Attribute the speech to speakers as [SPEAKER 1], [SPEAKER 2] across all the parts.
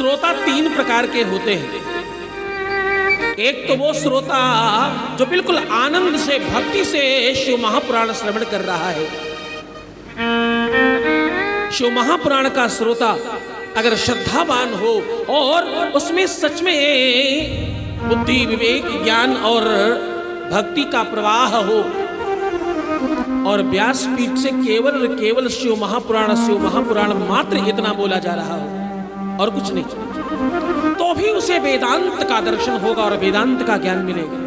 [SPEAKER 1] श्रोता तीन प्रकार के होते हैं। एक तो वो श्रोता जो बिल्कुल आनंद से भक्ति से शिव महापुराण श्रवण कर रहा है। शिव महापुराण का श्रोता अगर श्रद्धावान हो और उसमें सच में बुद्धि विवेक ज्ञान और भक्ति का प्रवाह हो और व्यासपीठ से केवल शिव महापुराण मात्र इतना बोला जा रहा हो और कुछ नहीं, तो भी उसे वेदांत का दर्शन होगा और वेदांत का ज्ञान मिलेगा।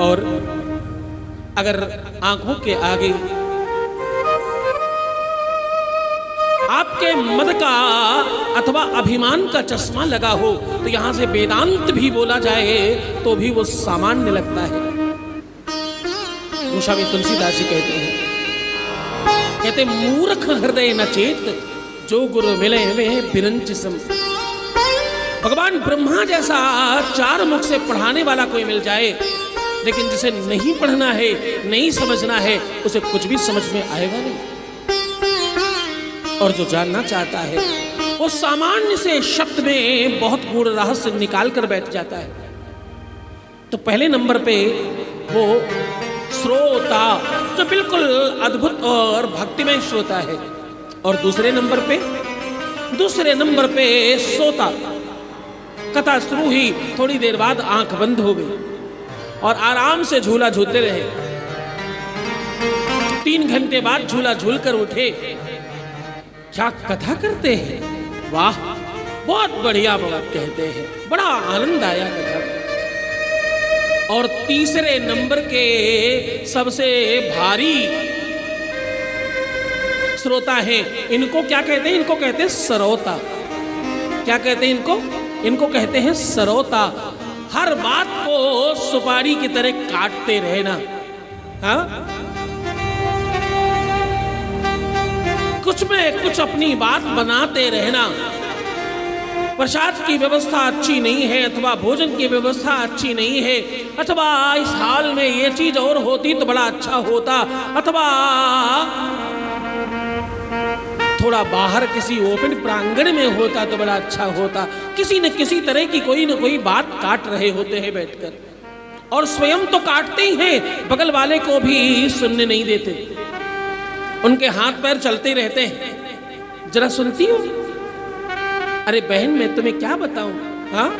[SPEAKER 1] और अगर आंखों के आगे आपके मद का अथवा अभिमान का चश्मा लगा हो तो यहां से वेदांत भी बोला जाए तो भी वो सामान्य लगता है। गोस्वामी तुलसीदास जी कहते मूर्ख हृदय न चेत जो गुरु मिले में बिरंच सम। भगवान ब्रह्मा जैसा चार मुख से पढ़ाने वाला कोई मिल जाए, लेकिन जिसे नहीं पढ़ना है नहीं समझना है उसे कुछ भी समझ में आएगा नहीं। और जो जानना चाहता है वो सामान्य से शब्द में बहुत गूढ़ रहस्य निकाल कर बैठ जाता है। तो पहले नंबर पे वो श्रोता जो बिल्कुल अद्भुत और भक्तिमय श्रोता है, और दूसरे नंबर पे सोता। कथा शुरू हुई, थोड़ी देर बाद आंख बंद हो गई और आराम से झूला झूलते रहे। 3 घंटे बाद झूला झूल कर उठे। क्या कथा करते हैं, वाह बहुत बढ़िया बात कहते हैं, बड़ा आनंद आया कथा। और तीसरे नंबर के सबसे भारी श्रोता है, इनको क्या कहते हैं? इनको कहते हैं सरोता। क्या कहते हैं इनको? इनको कहते हैं सरोता। हर बात को सुपारी की तरह काटते रहना। हाँ, कुछ में कुछ अपनी बात बनाते रहना। प्रसाद की व्यवस्था अच्छी नहीं है अथवा भोजन की व्यवस्था अच्छी नहीं है, अथवा इस हाल में ये चीज और होती तो बड़ा अच्छा होता, अथवा थोड़ा बाहर किसी ओपन प्रांगण में होता तो बड़ा अच्छा होता। किसी न किसी तरह की कोई न कोई बात काट रहे होते हैं बैठकर, और स्वयं तो काटते ही हैं, बगल वाले को भी सुनने नहीं देते। उनके हाथ पैर चलते रहते हैं। जरा सुनती हो? अरे बहन मैं तुम्हें क्या बताऊं, हाँ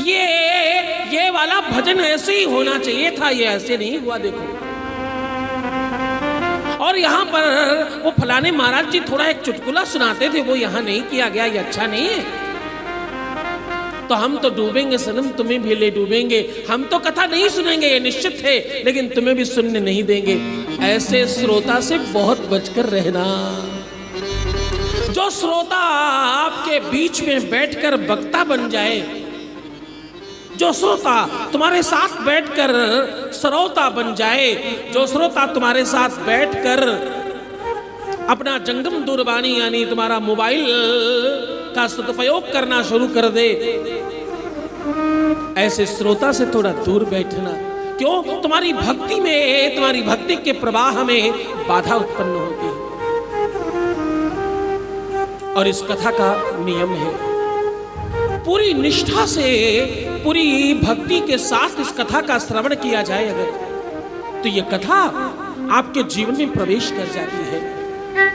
[SPEAKER 1] ये वाला भजन ऐसे ही होना चाहिए था, ये ऐसे नहीं हुआ देखो। और यहाँ पर वो फलाने महाराज जी थोड़ा एक चुटकुला सुनाते थे, वो यहाँ नहीं किया गया, ये अच्छा नहीं है। तो हम तो डूबेंगे सनम, तुम्हें भी ले डूबेंगे। हम तो कथा नहीं सुनेंगे ये निश्चित है, लेकिन तुम्हें भी सुनने नहीं देंगे। ऐसे श्रोता से बहुत बचकर रहना। जो श्रोता आपके बीच में बैठकर वक्ता बन जाए, जो श्रोता तुम्हारे साथ बैठकर सरोता बन जाए, जो श्रोता तुम्हारे साथ बैठकर अपना जंगम दूरवाणी यानी तुम्हारा मोबाइल का सदुपयोग करना शुरू कर दे, ऐसे श्रोता से थोड़ा दूर बैठना। क्यों? तुम्हारी भक्ति में, तुम्हारी भक्ति के प्रवाह में बाधा उत्पन्न होती है। और इस कथा का नियम है, पूरी निष्ठा से पूरी भक्ति के साथ इस कथा का श्रवण किया जाए अगर, तो ये कथा आपके जीवन में प्रवेश कर जाती है।